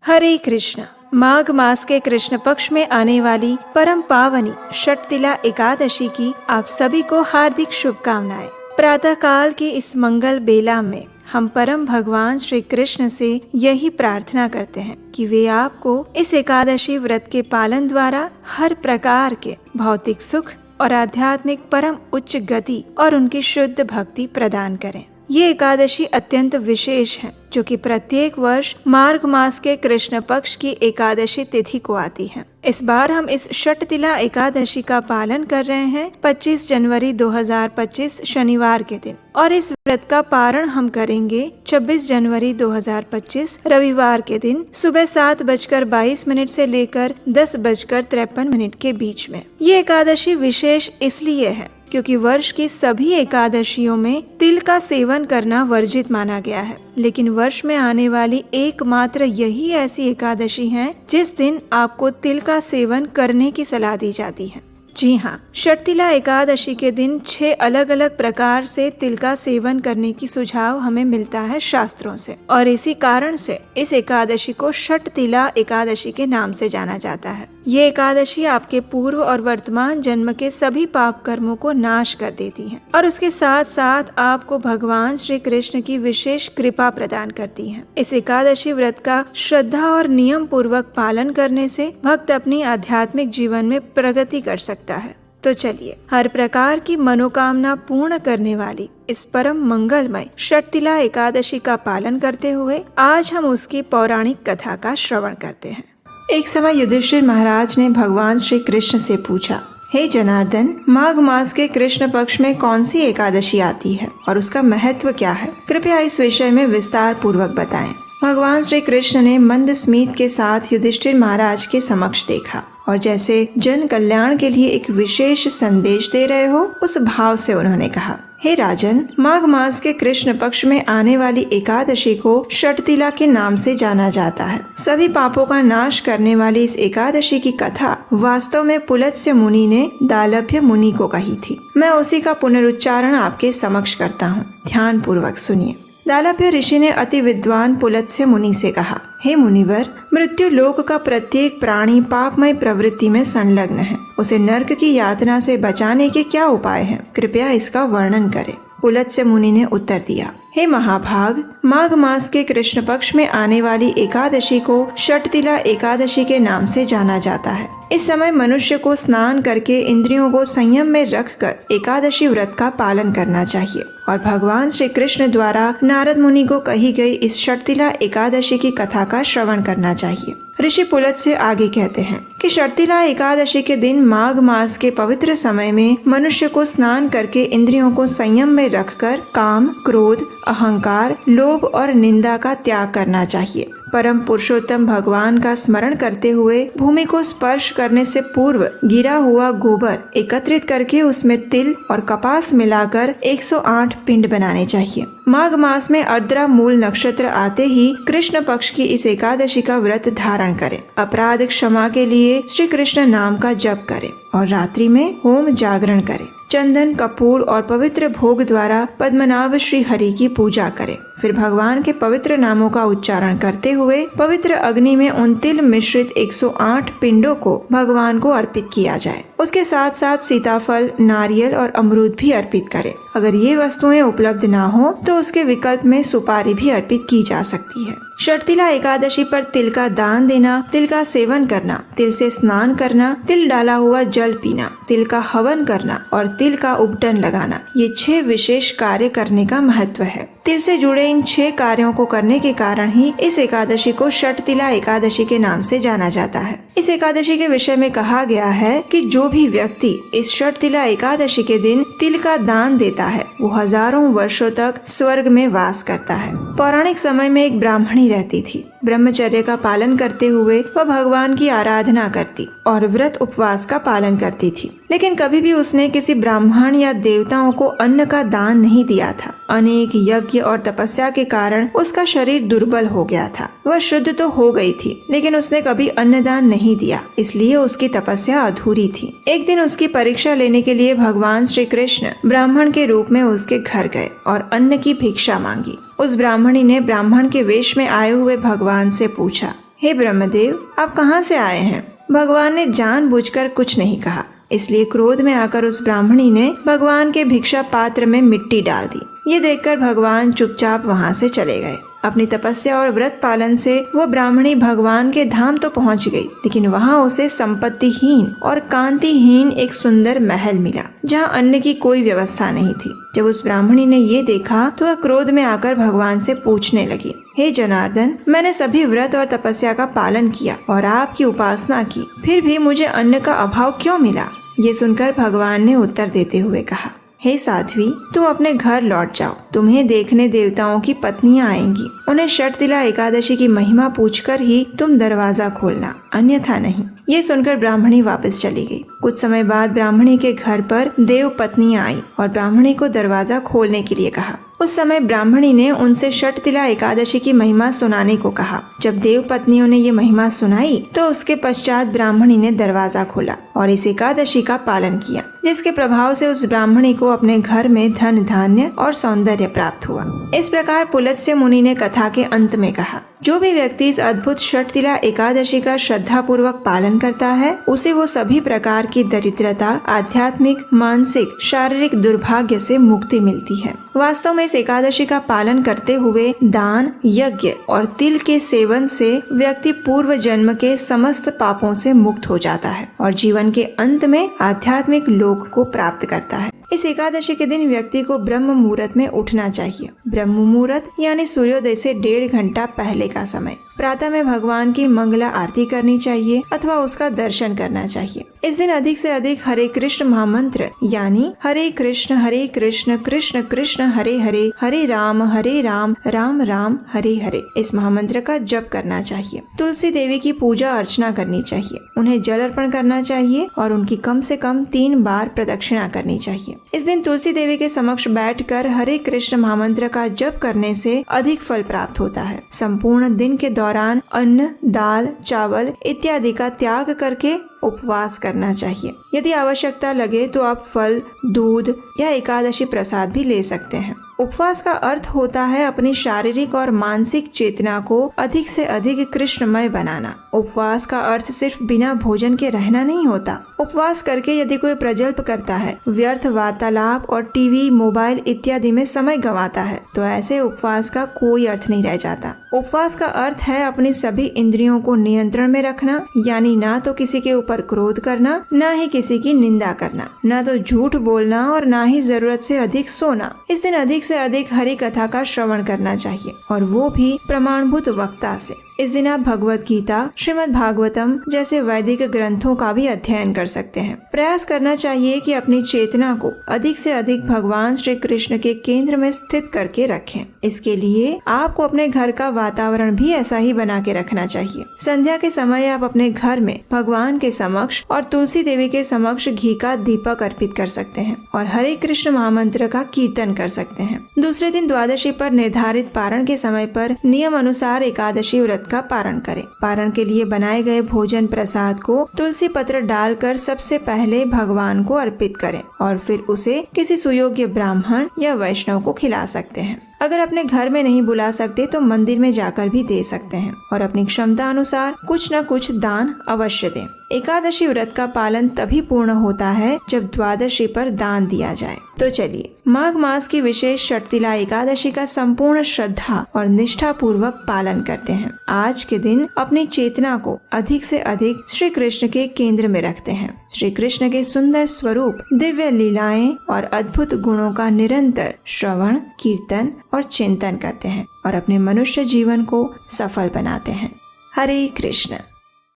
हरे कृष्ण। माघ मास के कृष्ण पक्ष में आने वाली परम पावनी षटतिला एकादशी की आप सभी को हार्दिक शुभकामनाएं। प्रातः काल की इस मंगल बेला में हम परम भगवान श्री कृष्ण से यही प्रार्थना करते हैं कि वे आपको इस एकादशी व्रत के पालन द्वारा हर प्रकार के भौतिक सुख और आध्यात्मिक परम उच्च गति और उनकी शुद्ध भक्ति प्रदान करें। ये एकादशी अत्यंत विशेष है जो कि प्रत्येक वर्ष मार्ग मास के कृष्ण पक्ष की एकादशी तिथि को आती है। इस बार हम इस षटतिला एकादशी का पालन कर रहे हैं 25 जनवरी 2025 शनिवार के दिन, और इस व्रत का पारण हम करेंगे 26 जनवरी 2025 रविवार के दिन सुबह 7:22 से लेकर 10:53 के बीच में। ये एकादशी विशेष इसलिए है क्योंकि वर्ष की सभी एकादशियों में तिल का सेवन करना वर्जित माना गया है, लेकिन वर्ष में आने वाली एकमात्र यही ऐसी एकादशी है जिस दिन आपको तिल का सेवन करने की सलाह दी जाती है। जी हाँ, षटतिला एकादशी के दिन 6 अलग अलग प्रकार से तिल का सेवन करने की सुझाव हमें मिलता है शास्त्रों से, और इसी कारण से इस एकादशी को षटतिला एकादशी के नाम से जाना जाता है। ये एकादशी आपके पूर्व और वर्तमान जन्म के सभी पाप कर्मों को नाश कर देती है और उसके साथ साथ आपको भगवान श्री कृष्ण की विशेष कृपा प्रदान करती है। इस एकादशी व्रत का श्रद्धा और नियम पूर्वक पालन करने से भक्त अपनी आध्यात्मिक जीवन में प्रगति कर सकता है। तो चलिए, हर प्रकार की मनोकामना पूर्ण करने वाली इस परम मंगलमय षटतिला एकादशी का पालन करते हुए आज हम उसकी पौराणिक कथा का श्रवण करते हैं। एक समय युधिष्ठिर महाराज ने भगवान श्री कृष्ण से पूछा, हे जनार्दन, माघ मास के कृष्ण पक्ष में कौन सी एकादशी आती है और उसका महत्व क्या है? कृपया इस विषय में विस्तार पूर्वक बताएं। भगवान श्री कृष्ण ने मंद स्मित के साथ युधिष्ठिर महाराज के समक्ष देखा और जैसे जन कल्याण के लिए एक विशेष संदेश दे रहे हो उस भाव से उन्होंने कहा, हे राजन, माघ मास के कृष्ण पक्ष में आने वाली एकादशी को षटतिला के नाम से जाना जाता है। सभी पापों का नाश करने वाली इस एकादशी की कथा वास्तव में पुलत्स्य मुनि ने दालभ्य मुनि को कही थी। मैं उसी का पुनरुच्चारण आपके समक्ष करता हूँ, ध्यान पूर्वक सुनिए। दालभ्य ऋषि ने अति विद्वान पुलत्स्य मुनि से कहा, हे मुनिवर, मृत्यु लोक का प्रत्येक प्राणी पापमय प्रवृत्ति में संलग्न है। उसे नरक की यातना से बचाने के क्या उपाय हैं? कृपया इसका वर्णन करें। पुलत्स्य मुनि ने उत्तर दिया, हे महाभाग, माघ मास के कृष्ण पक्ष में आने वाली एकादशी को षटतिला एकादशी के नाम से जाना जाता है। इस समय मनुष्य को स्नान करके इंद्रियों को संयम में रखकर एकादशी व्रत का पालन करना चाहिए और भगवान श्री कृष्ण द्वारा नारद मुनि को कही गई इस षटतिला एकादशी की कथा का श्रवण करना चाहिए। ऋषि पुलत्स्य आगे कहते हैं कि षटतिला एकादशी के दिन माघ मास के पवित्र समय में मनुष्य को स्नान करके इंद्रियों को संयम में रखकर काम, क्रोध, अहंकार, लोभ और निंदा का त्याग करना चाहिए। परम पुरुषोत्तम भगवान का स्मरण करते हुए भूमि को स्पर्श करने से पूर्व गिरा हुआ गोबर एकत्रित करके उसमें तिल और कपास मिलाकर 108 पिंड बनाने चाहिए। माघ मास में अर्द्रा मूल नक्षत्र आते ही कृष्ण पक्ष की इस एकादशी का व्रत धारण करें। अपराध क्षमा के लिए श्री कृष्ण नाम का जप करें और रात्रि में होम जागरण करें। चंदन, कपूर और पवित्र भोग द्वारा पद्मनाभ श्री हरि की पूजा करें। फिर भगवान के पवित्र नामों का उच्चारण करते हुए पवित्र अग्नि में उन तिल मिश्रित 108 पिंडों को भगवान को अर्पित किया जाए। उसके साथ साथ सीताफल, नारियल और अमरूद भी अर्पित करें। अगर ये वस्तुएं उपलब्ध ना हो तो उसके विकल्प में सुपारी भी अर्पित की जा सकती है। षटतिला एकादशी पर तिल का दान देना, तिल का सेवन करना, तिल से स्नान करना, तिल डाला हुआ जल पीना, तिल का हवन करना और तिल का उपटन लगाना, ये 6 विशेष कार्य करने का महत्व है। तिल से जुड़े इन 6 कार्यों को करने के कारण ही इस एकादशी को षटतिला एकादशी के नाम से जाना जाता है। इस एकादशी के विषय में कहा गया है कि जो भी व्यक्ति इस षटतिला एकादशी के दिन तिल का दान देता है वो हजारों वर्षों तक स्वर्ग में वास करता है। पौराणिक समय में एक ब्राह्मणी रहती थी। ब्रह्मचर्य का पालन करते हुए वह भगवान की आराधना करती और व्रत उपवास का पालन करती थी, लेकिन कभी भी उसने किसी ब्राह्मण या देवताओं को अन्न का दान नहीं दिया था। अनेक यज्ञ और तपस्या के कारण उसका शरीर दुर्बल हो गया था। वह शुद्ध तो हो गई थी, लेकिन उसने कभी अन्नदान नहीं दिया, इसलिए उसकी तपस्या अधूरी थी। एक दिन उसकी परीक्षा लेने के लिए भगवान श्री कृष्ण ब्राह्मण के रूप में उसके घर गए और अन्न की भिक्षा मांगी। उस ब्राह्मणी ने ब्राह्मण के वेश में आए हुए भगवान से पूछा, हे ब्रह्मदेव, आप कहाँ से आए हैं? भगवान ने जानबूझकर कुछ नहीं कहा, इसलिए क्रोध में आकर उस ब्राह्मणी ने भगवान के भिक्षा पात्र में मिट्टी डाल दी। ये देखकर भगवान चुपचाप वहाँ से चले गए। अपनी तपस्या और व्रत पालन से वो ब्राह्मणी भगवान के धाम तो पहुँच गई, लेकिन वहाँ उसे संपत्तिहीन और कांतिहीन एक सुंदर महल मिला, जहाँ अन्न की कोई व्यवस्था नहीं थी। जब उस ब्राह्मणी ने ये देखा तो वह क्रोध में आकर भगवान से पूछने लगी, हे जनार्दन, मैंने सभी व्रत और तपस्या का पालन किया और आपकी उपासना की, फिर भी मुझे अन्न का अभाव क्यों मिला? ये सुनकर भगवान ने उत्तर देते हुए कहा, हे साध्वी, तुम अपने घर लौट जाओ। तुम्हें देखने देवताओं की पत्नियां आएंगी। उन्हें शर्तिला एकादशी की महिमा पूछकर ही तुम दरवाजा खोलना, अन्यथा नहीं। ये सुनकर ब्राह्मणी वापस चली गई। कुछ समय बाद ब्राह्मणी के घर पर देव पत्नियां आई और ब्राह्मणी को दरवाजा खोलने के लिए कहा। उस समय ब्राह्मणी ने उनसे शर्तिला एकादशी की महिमा सुनाने को कहा। जब देव पत्नियों ने ये महिमा सुनाई तो उसके पश्चात ब्राह्मणी ने दरवाजा खोला और इस एकादशी का पालन किया, जिसके प्रभाव से उस ब्राह्मणी को अपने घर में धन धान्य और सौंदर्य प्राप्त हुआ। इस प्रकार पुलत्स्य मुनि ने कथा के अंत में कहा, जो भी व्यक्ति इस अद्भुत शर्तिला एकादशी का श्रद्धा पूर्वक पालन करता है, उसे वो सभी प्रकार की दरिद्रता, आध्यात्मिक, मानसिक, शारीरिक दुर्भाग्य से मुक्ति मिलती है। वास्तव में इस एकादशी का पालन करते हुए दान, यज्ञ और तिल के सेवन से व्यक्ति पूर्व जन्म के समस्त पापों से मुक्त हो जाता है और जीवन के अंत में आध्यात्मिक लोक को प्राप्त करता है। इस एकादशी के दिन व्यक्ति को ब्रह्म मुहूर्त में उठना चाहिए। ब्रह्म मुहूर्त यानी सूर्योदय से 1.5 घंटा पहले का समय। प्रातः में भगवान की मंगला आरती करनी चाहिए अथवा उसका दर्शन करना चाहिए। इस दिन अधिक से अधिक हरे कृष्ण महामंत्र यानी हरे कृष्ण कृष्ण कृष्ण हरे हरे, हरे राम राम राम हरे हरे, इस महामंत्र का जप करना चाहिए। तुलसी देवी की पूजा अर्चना करनी चाहिए। उन्हें जल अर्पण करना चाहिए और उनकी कम से कम 3 बार प्रदक्षिणा करनी चाहिए। इस दिन तुलसी देवी के समक्ष बैठकर हरे कृष्ण महामंत्र का जप करने से अधिक फल प्राप्त होता है। संपूर्ण दिन के दौरान अन्न, दाल, चावल इत्यादि का त्याग करके उपवास करना चाहिए। यदि आवश्यकता लगे तो आप फल, दूध या एकादशी प्रसाद भी ले सकते हैं। उपवास का अर्थ होता है अपनी शारीरिक और मानसिक चेतना को अधिक से अधिक कृष्णमय बनाना। उपवास का अर्थ सिर्फ बिना भोजन के रहना नहीं होता। उपवास करके यदि कोई प्रजल्प करता है, व्यर्थ वार्तालाप और टीवी, मोबाइल इत्यादि में समय गंवाता है, तो ऐसे उपवास का कोई अर्थ नहीं रह जाता। उपवास का अर्थ है अपनी सभी इंद्रियों को नियंत्रण में रखना, यानी ना तो किसी के ऊपर क्रोध करना, ना ही किसी की निंदा करना, ना तो झूठ बोलना और ना ही जरूरत से अधिक सोना। इस दिन अधिक से अधिक हरि कथा का श्रवण करना चाहिए और वो भी प्रमाणभूत वक्ता से। इस दिन आप भगवत गीता, श्रीमद् भागवतम जैसे वैदिक ग्रंथों का भी अध्ययन कर सकते हैं। प्रयास करना चाहिए कि अपनी चेतना को अधिक से अधिक भगवान श्री कृष्ण के केंद्र में स्थित करके रखें। इसके लिए आपको अपने घर का वातावरण भी ऐसा ही बना के रखना चाहिए। संध्या के समय आप अपने घर में भगवान के समक्ष और तुलसी देवी के समक्ष घी का दीपक अर्पित कर सकते हैं और हरे कृष्ण महामंत्र का कीर्तन कर सकते हैं। दूसरे दिन द्वादशी पर निर्धारित पारण के समय पर नियम अनुसार एकादशी व्रत का पारण करें। पारण के लिए बनाए गए भोजन प्रसाद को तुलसी पत्र डालकर सबसे पहले भगवान को अर्पित करें और फिर उसे किसी सुयोग्य ब्राह्मण या वैष्णव को खिला सकते हैं। अगर अपने घर में नहीं बुला सकते तो मंदिर में जाकर भी दे सकते हैं और अपनी क्षमता अनुसार कुछ न कुछ दान अवश्य दें। एकादशी व्रत का पालन तभी पूर्ण होता है जब द्वादशी पर दान दिया जाए। तो चलिए माघ मास की विशेष शर्तिला एकादशी का संपूर्ण श्रद्धा और निष्ठा पूर्वक पालन करते हैं। आज के दिन अपनी चेतना को अधिक से अधिक श्री कृष्ण के केंद्र में रखते हैं। श्री कृष्ण के सुंदर स्वरूप, दिव्य लीलाएं और अद्भुत गुणों का निरंतर श्रवण, कीर्तन और चिंतन करते हैं और अपने मनुष्य जीवन को सफल बनाते हैं। हरे कृष्ण।